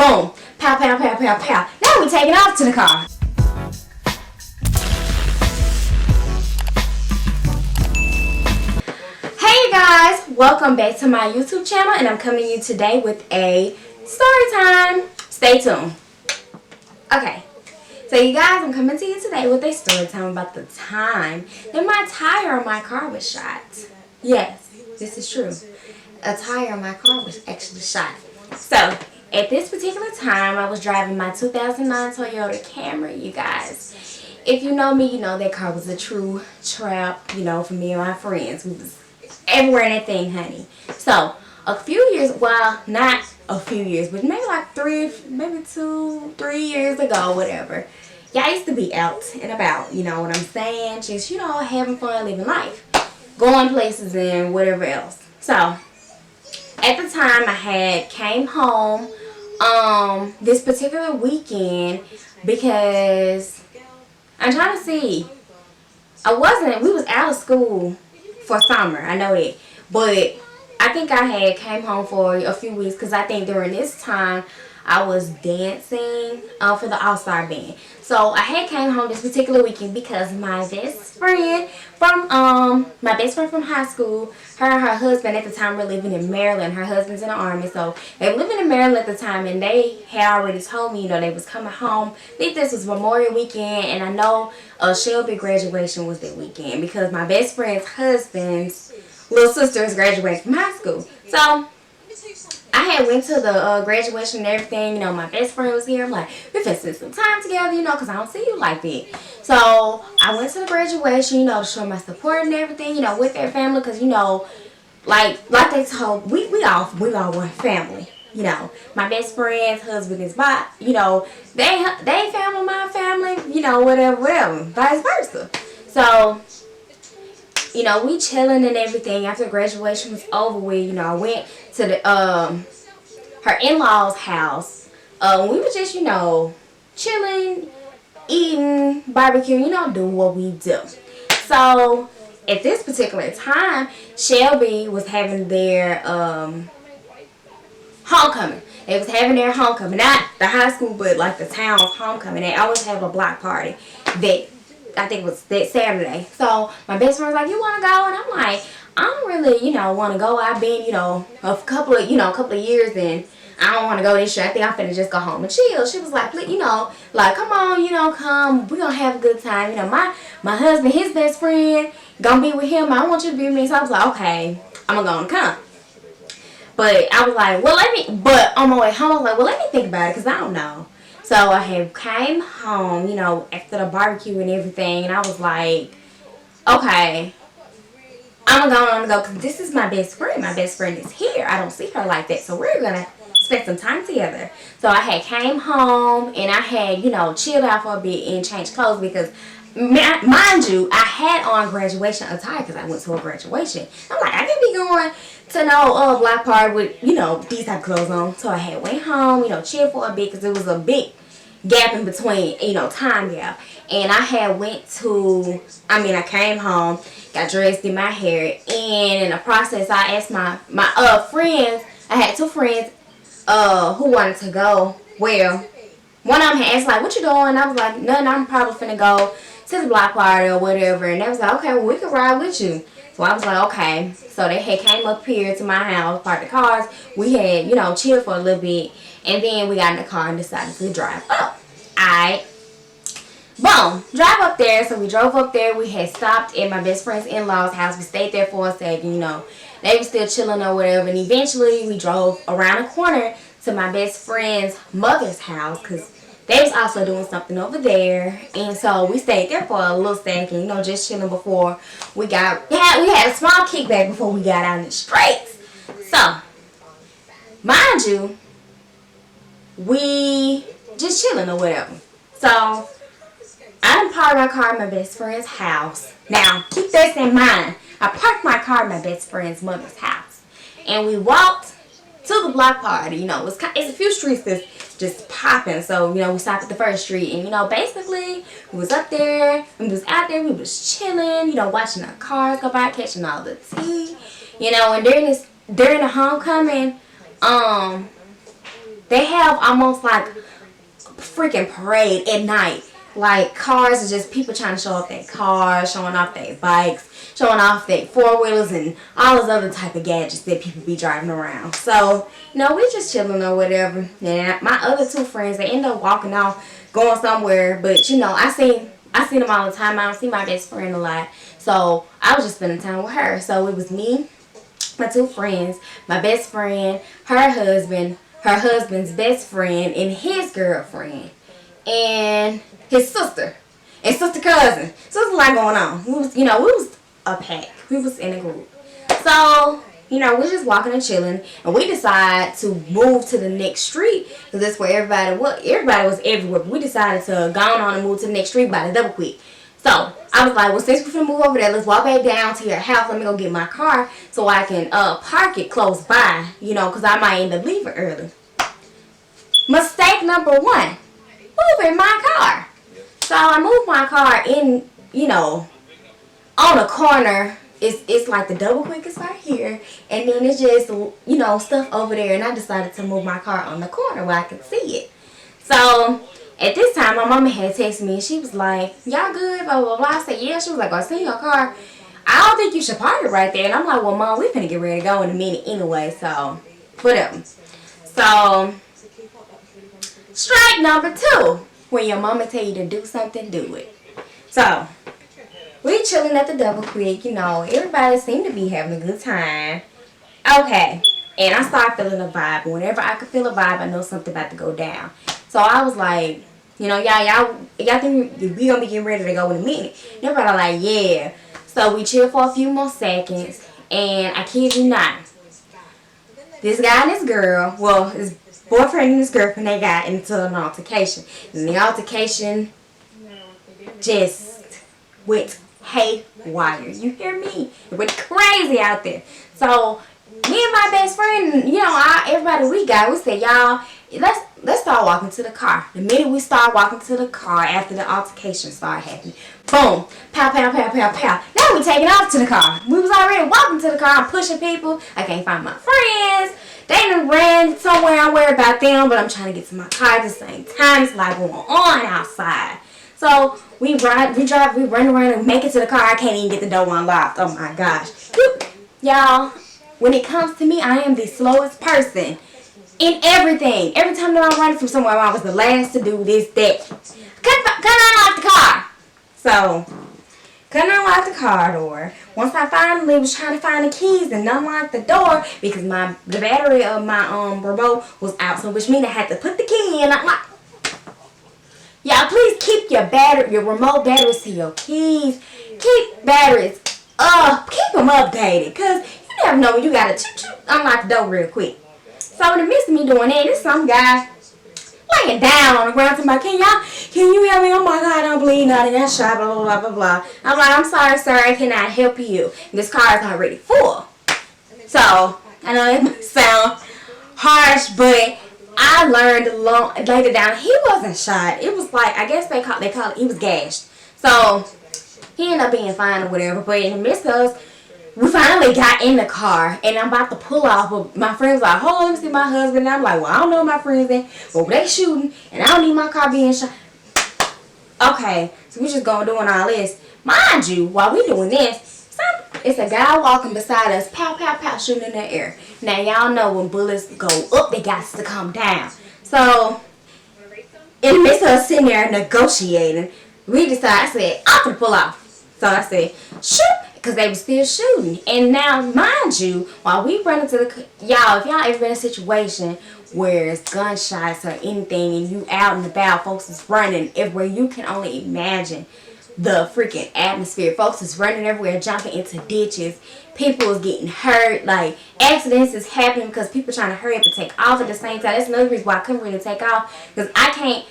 Boom. Pow, pow, pow, pow, pow. Now we're taking off to the car. Hey you guys, welcome back to my YouTube channel, and I'm coming to you today with a story time. Stay tuned. Okay, so you guys, I'm coming to you today with a story time about the time that my tire on my car was shot. Yes, this is true. A tire on my car was actually shot. So, at this particular time, I was driving my 2009 Toyota Camry, you guys. If you know me, you know that car was a true trap, you know, for me and my friends. We was everywhere in that thing, honey. So, a few years, well, not a few years, but maybe like 3 years ago, whatever. Yeah, I used to be out and about, you know what I'm saying? Just, you know, having fun, living life. Going places and whatever else. So, at the time, I had came home this particular weekend because I'm trying to see. We was out of school for summer, I know that. But I think I had came home for a few weeks because I think during this time I was dancing for the All-Star Band. So I had came home this particular weekend because my best friend from high school, her and her husband at the time were living in Maryland. Her husband's in the Army, so they were living in Maryland at the time, and they had already told me, you know, they was coming home. I think this was Memorial Weekend, and I know Shelby graduation was that weekend because my best friend's husband's little sister is graduating from high school. So I had went to the graduation and everything. You know, my best friend was here. I'm like, we finna spend some time together, you know, because I don't see you like that. So I went to the graduation, you know, to show my support and everything, you know, with their family. Because, you know, like they told, we all one family. You know, my best friend's husband is by, you know, they family, my family, you know, whatever, vice versa. So, you know, we chilling and everything. After graduation was over with, you know, I went to the her in-laws' house. We were just, you know, chilling, eating, barbecue, you know, do what we do. So at this particular time, Shelby was having their homecoming. They was having their homecoming, not the high school, but like the town's homecoming. They always have a block party that I think it was that Saturday. So my best friend was like, "You want to go?" And I'm like, "I don't really, you know, want to go. I've been, you know, a couple of years, and I don't want to go this year. I think I'm finna just go home and chill." She was like, "You know, like, come on, you know, come. We're gonna have a good time. You know, my husband, his best friend, gonna be with him. I want you to be with me." So I was like, "Okay, I'm gonna come." But I was like, but on my way home, I was like, "Well, let me think about it, because I don't know." So I had came home, you know, after the barbecue and everything, and I was like, "Okay, I'm gonna go because this is my best friend. My best friend is here. I don't see her like that, so we're gonna spend some time together." So I had came home and I had, you know, chilled out for a bit and changed clothes because, mind you, I had on graduation attire because I went to a graduation. I'm like, I can't be going to no black party with, you know, these type of clothes on. So I had went home, you know, chilled for a bit because it was a big gap in between, you know, time gap. And I had I came home, got dressed, did my hair, and in the process I asked my friends, I had 2 friends who wanted to go. Well, one of them had asked like, "What you doing?" I was like, "Nothing, I'm probably finna go to the block party or whatever." And they was like, "Okay, well, we can ride with you." So I was like, "Okay." So they had came up here to my house, parked the cars. We had, you know, chilled for a little bit. And then we got in the car and decided to drive up. Alright. Boom. Drive up there. So we drove up there. We had stopped at my best friend's in-laws' house. We stayed there for a second, you know. They were still chilling or whatever. And eventually we drove around the corner to my best friend's mother's house because they was also doing something over there. And so we stayed there for a little second, you know, just chilling before we had a small kickback before we got out in the streets. So, mind you, we just chilling or whatever. So I parked my car at my best friend's house. Now, keep this in mind. I parked my car at my best friend's mother's house. And we walked to the block party. You know, it's a few streets that's just popping. So, you know, we stopped at the first street. And, you know, basically, we was up there. We was out there. We was chilling, you know, watching our cars go by, catching all the tea. You know, and during the homecoming, They have almost like freaking parade at night. Like cars are just people trying to show off their cars, showing off their bikes, showing off their four-wheelers and all those other type of gadgets that people be driving around. So, we just chilling or whatever. And my other two friends, they end up walking off, going somewhere. But I seen them all the time. I don't see my best friend a lot. So I was just spending time with her. So it was me, my two friends, my best friend, her husband's best friend, and his girlfriend, and his sister, and sister cousin. So there's a lot going on. We was a pack. We was in a group. So, we're just walking and chilling, and we decide to move to the next street because that's where everybody was. Everybody was everywhere. But we decided to go on and move to the next street by the double quick. So I was like, well, since we're gonna move over there, let's walk back down to your house. Let me go get my car so I can park it close by, because I might end up leaving early. Mistake number one, moving my car. So I moved my car in, on a corner. It's like the double quick is right here, and then it's just stuff over there, and I decided to move my car on the corner where I could see it. So at this time, my mama had texted me, and she was like, y'all good, blah, blah, blah. I said, yeah. She was like, I see your car. I don't think you should park it right there. And I'm like, well, Mom, we finna get ready to go in a minute anyway, so whatever. So strike number two, when your mama tell you to do something, do it. So we chilling at the double quick, everybody seemed to be having a good time. Okay, and I started feeling a vibe. Whenever I could feel a vibe, I know something about to go down. So I was like, y'all think we gonna be getting ready to go in a minute? And everybody like, yeah. So we chilled for a few more seconds, and I kid you not, this guy and this girl, well, his boyfriend and his girlfriend, they got into an altercation. And the altercation just went haywire. You hear me? It went crazy out there. So me and my best friend, everybody we said, y'all, let's start walking to the car. The minute we start walking to the car after the altercation started happening, boom, pow, pow, pow, pow, pow. Now we taking off to the car. We was already walking to the car. I'm pushing people. I can't find my friends. They done ran somewhere. I worry about them, but I'm trying to get to my car at the same time. It's like going on outside. So we run around and make it to the car. I can't even get the door unlocked. Oh my gosh. Y'all, when it comes to me, I am the slowest person in everything. Every time that I'm running from somewhere, I was the last to do this, that. Couldn't unlock the car. So, couldn't unlock the car door. Once I finally was trying to find the keys and unlock the door because the battery of my remote was out, so which means I had to put the key in. Y'all, please keep your remote batteries to your keys. Keep batteries up. Keep them updated, because you never know when you got to unlock the door real quick. So in the midst of me doing that, there's some guy laying down on the ground to my, can you help me? Oh my God, I'm bleeding out of that shot, blah, blah, blah, blah, blah. I'm like, I'm sorry, sir, I cannot help you. This car is already full. So, I know it might sound harsh, but I learned later down, he wasn't shot. It was like, I guess they call it, he was gashed. So, he ended up being fine or whatever, but in the midst of us, we finally got in the car, and I'm about to pull off, but my friend's like, hold on, let me see my husband. And I'm like, well, I don't know my friends in, but they shooting, and I don't need my car being shot. Okay, so we just going doing all this. Mind you, while we doing this, it's a guy walking beside us, pow, pow, pow, shooting in the air. Now, y'all know when bullets go up, they got to come down. So, in the midst of us sitting there negotiating, we decided, I said, I'm going to pull off. So I said, shoot. Because they were still shooting. And now, mind you, while we run into y'all, if y'all ever been in a situation where it's gunshots or anything and you out and about, folks is running everywhere, you can only imagine the freaking atmosphere. Folks is running everywhere, jumping into ditches. People is getting hurt. Like, accidents is happening because people trying to hurry up and take off at the same time. That's another reason why I couldn't really take off. Because I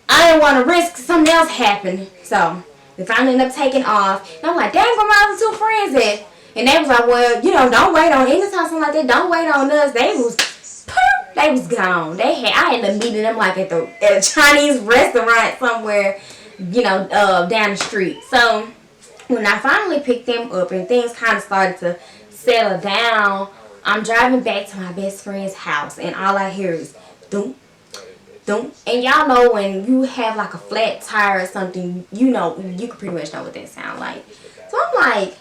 didn't want to risk something else happening. So we finally ended up taking off. And I'm like, dang, where my other two friends at? And they was like, well, don't wait on anytime something like that. Don't wait on us. They was gone. I ended up meeting them like at a Chinese restaurant somewhere, down the street. So when I finally picked them up and things kind of started to settle down, I'm driving back to my best friend's house, and all I hear is Dum, dum. And y'all know when you have like a flat tire or something, you know, you can pretty much know what that sound like. So I'm like,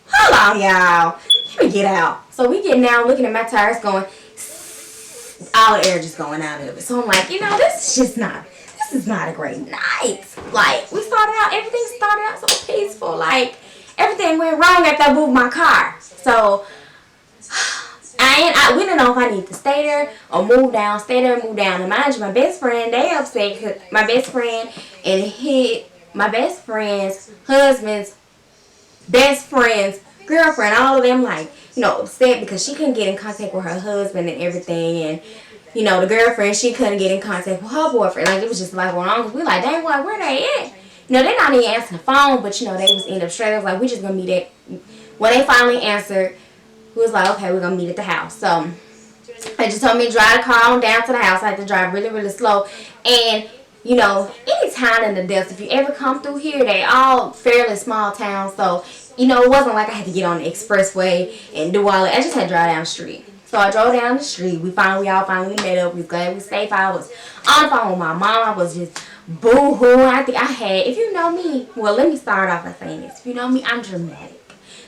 hold on, y'all. Let me get out. So we get now looking at my tires going, all the air just going out of it. So I'm like, you know, this is not a great night. Like, everything started out so peaceful. Like, everything went wrong after I moved my car. So, we didn't know if I need to stay there or move down, stay there, move down. And mind you, my best friend, they upset because my best friend and my best friend's husband's best friend's girlfriend, all of them, like, you know, upset because she couldn't get in contact with her husband and everything. And, you know, the girlfriend, she couldn't get in contact with her boyfriend. Like, it was just like going on. We like, dang, what, where they at? You know, they not even answering the phone, but, you know, they was end up straight. I was like, we just gonna meet at, when they finally answered, we was like, okay, we're gonna meet at the house. So they just told me to drive the car on down to the house. I had to drive really, really slow. And, you know, any town in the Delta, if you ever come through here, they all fairly small towns. So, you know, it wasn't like I had to get on the expressway and do all that. I just had to drive down the street. So I drove down the street. We all finally met up. We was glad we was safe. I was on the phone with my mom. I was just boo-hooing. I think I had, if you know me, well, let me start off by saying this. If you know me, I'm dramatic.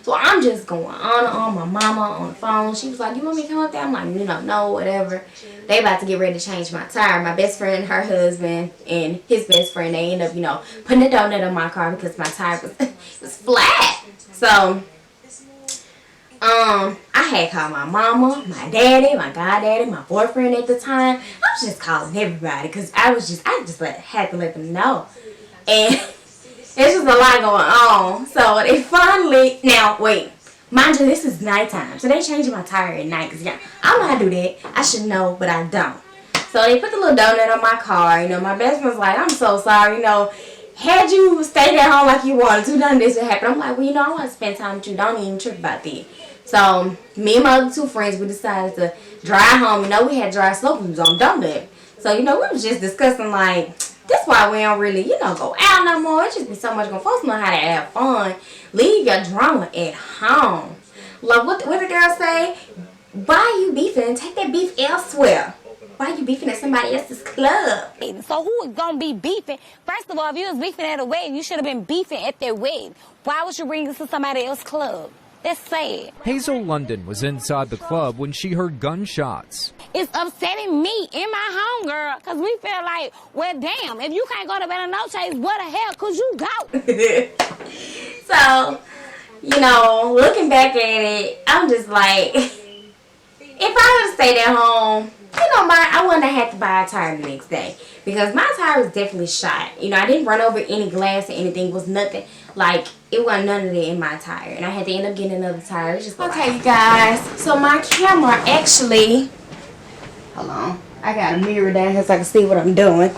So I'm just going on and on. My mama on the phone. She was like, you want me to come up there? I'm like, you know, no, whatever. They about to get ready to change my tire. My best friend, her husband, and his best friend, they end up, you know, putting a donut on my car because my tire was flat. So, I had called my mama, my daddy, my goddaddy, my boyfriend at the time. I was just calling everybody because I just had to let them know. And it's just a lot going on. So they finally, now wait, mind you, this is nighttime. So they changing my tire at night because, yeah, I don't know how to do that. I should know, but I don't. So they put the little donut on my car. You know, my best friend's like, I'm so sorry, you know. Had you stayed at home like you wanted to, none of this would happen. I'm like, well, you know, I want to spend time with you. Don't even trip about that. So, me and my other two friends, we decided to drive home. You know, we had to drive slow because we was on donut. So, you know, we was just discussing, like, that's why we don't really, you know, go out no more. It just be so much going to know how to have fun. Leave your drama at home. Like, what the girl say? Why you beefing? Take that beef elsewhere. Why you beefing at somebody else's club? So who is going to be beefing? First of all, if you was beefing at a wedding, you should have been beefing at their wedding. Why would you bring this to somebody else's club? That's sad. Hazel London was inside the club when she heard gunshots. It's upsetting me in my home, girl, because we feel like, well, damn, if you can't go to bed on no chase, where the hell could you go? So, you know, looking back at it, I'm just like, if I would have stayed at home, you know, I wouldn't have had to buy a tire the next day because my tire was definitely shot. You know, I didn't run over any glass or anything. It was nothing. Like, it wasn't none of that in my tire. And I had to end up getting another tire. It's just okay, you guys. So my camera actually, hold on. I got a mirror down here so I can see what I'm doing.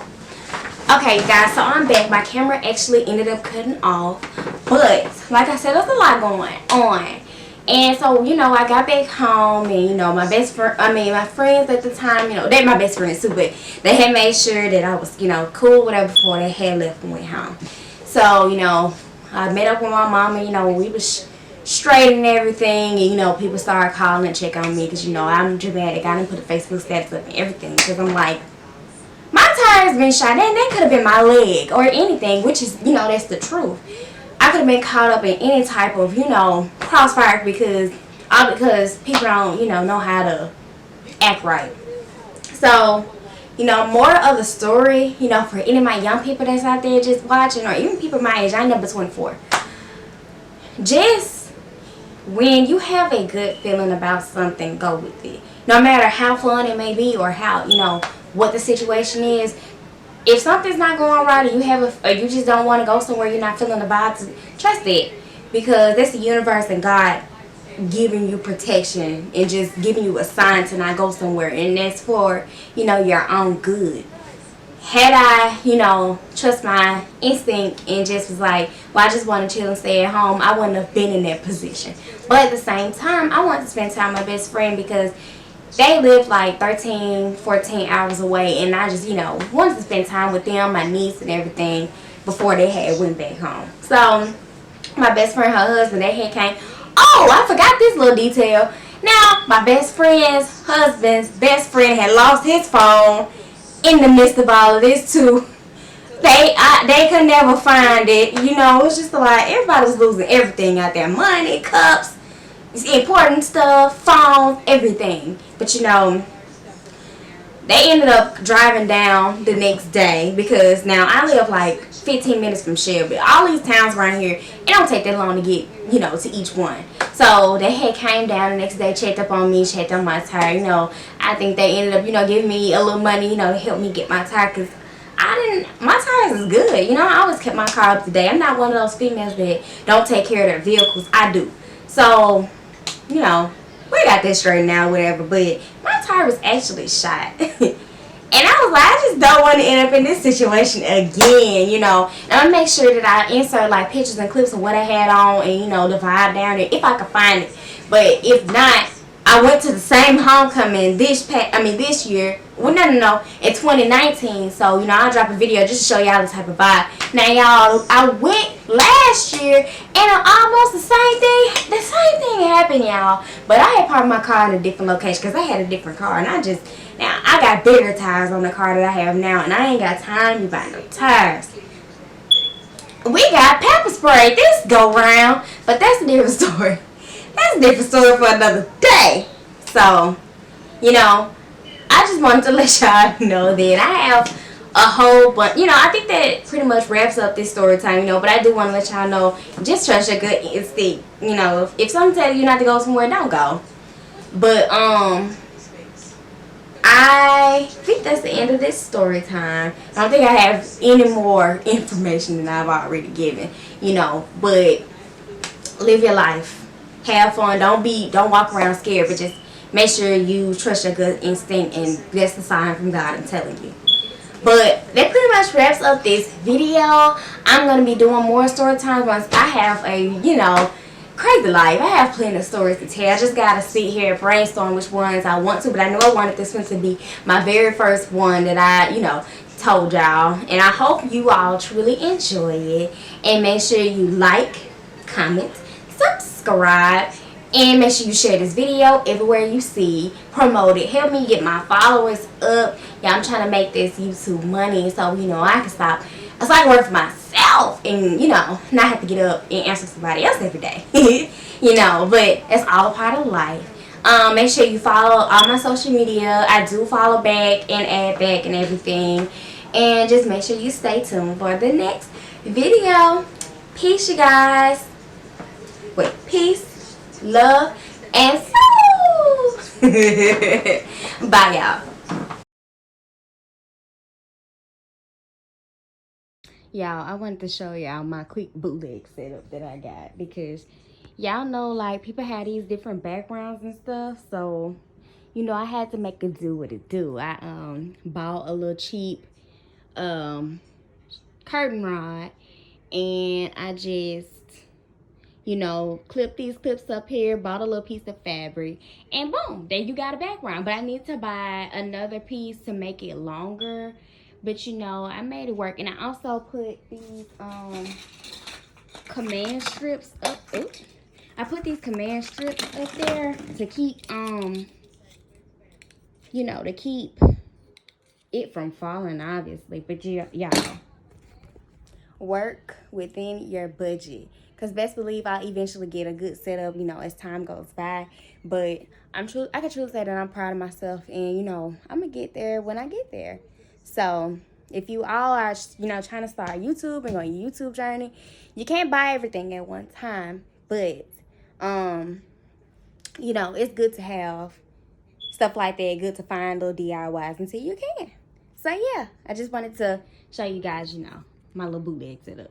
Okay, you guys. So I'm back. My camera actually ended up cutting off. But, like I said, there's a lot going on. And so, you know, I got back home and, you know, my friends at the time, you know, they're my best friends too, but they had made sure that I was, you know, cool, whatever, before they had left and went home. So, you know, I met up with my mom and, you know, we was straight and everything. And, you know, people started calling and checking on me because, you know, I'm dramatic. I didn't put the Facebook status up and everything because I'm like, my tire's been shot. That could have been my leg or anything, which is, you know, that's the truth. I could have been caught up in any type of, you know, crossfire because people don't, you know how to act right. So, you know, more of the story, you know, for any of my young people that's out there just watching, or even people my age, I'm number 24. Just when you have a good feeling about something, go with it. No matter how fun it may be or how, you know, what the situation is. If something's not going right, or you just don't want to go somewhere, you're not feeling the vibes, trust it, because that's the universe and God giving you protection and just giving you a sign to not go somewhere, and that's for, you know, your own good. Had I, you know, trust my instinct and just was like, well, I just want to chill and stay at home, I wouldn't have been in that position. But at the same time, I wanted to spend time with my best friend because they lived like 13, 14 hours away, and I just, you know, wanted to spend time with them, my niece and everything, before they had went back home. So, my best friend, her husband, they had came. Oh, I forgot this little detail. Now, my best friend's husband's best friend had lost his phone in the midst of all of this too. They could never find it. You know, it's just like everybody was losing everything out there. Money, cups, important stuff, phones, everything. But you know, they ended up driving down the next day because now I live like 15 minutes from Shelby. All these towns around here, it don't take that long to get, you know, to each one. So they had came down the next day, checked up on me, checked on my tire. You know, I think they ended up, you know, giving me a little money, you know, to help me get my tire because my tires is good. You know, I always kept my car up to date. I'm not one of those females that don't take care of their vehicles. I do. So, you know, we got this straight now, whatever. But my tire was actually shot. And I was like, I just don't want to end up in this situation again, you know. And I'm going to make sure that I insert, like, pictures and clips of what I had on and, you know, the vibe down there, if I could find it. But if not, I went to the same homecoming this year. Well, no, in 2019. So, you know, I'll drop a video just to show y'all the type of vibe. Now, y'all, I went last year, and almost the same thing happened, y'all. But I had parked my car in a different location because I had a different car, and now I got bigger tires on the car that I have now, and I ain't got time to be buying no tires. We got pepper spray this go round, but that's a different story. That's a different story for another day. So, you know, I just wanted to let y'all know that I have a whole bunch. You know, I think that pretty much wraps up this story time, you know, but I do want to let y'all know, just trust your gut instinct. You know, if someone tells you not to go somewhere, don't go. But, I think that's the end of this story time. I don't think I have any more information than I've already given, you know, but live your life. Have fun. Don't walk around scared, but just make sure you trust your gut instinct, and that's the sign from God, I'm telling you. But that pretty much wraps up this video. I'm going to be doing more story times once I have a, you know, crazy life. I have plenty of stories to tell. I just got to sit here and brainstorm which ones I want to, but I know I wanted this one to be my very first one that I, you know, told y'all. And I hope you all truly enjoy it. And make sure you like, comment, subscribe, and make sure you share this video everywhere you see. Promote it. Help me get my followers up. Yeah, I'm trying to make this YouTube money so, you know, I can stop. It's like work for myself and, you know, not have to get up and answer somebody else every day. You know, but it's all a part of life. Make sure you follow all my social media. I do follow back and add back and everything. And just make sure you stay tuned for the next video. Peace, you guys. Wait, peace, love, and soul. Bye, y'all. Y'all, I wanted to show y'all my quick bootleg setup that I got, because y'all know, like, people have these different backgrounds and stuff, so, you know, I had to make it do what it do. I bought a little cheap curtain rod, and I just, you know, clip these clips up here, bought a little piece of fabric, and boom, there you got a background. But I need to buy another piece to make it longer, but you know, I made it work. And I also put these command strips up. Oops. I put these command strips up there to keep you know, to keep it from falling, obviously. But y'all, work within your budget, because best believe I'll eventually get a good setup, you know, as time goes by. But I can truly say that I'm proud of myself, and you know, I'm gonna get there when I get there. So if you all are, you know, trying to start YouTube and go on your YouTube journey, you can't buy everything at one time, but you know, it's good to have stuff like that, good to find little DIYs until you can. So yeah, I just wanted to show you guys, you know, my little bootleg setup.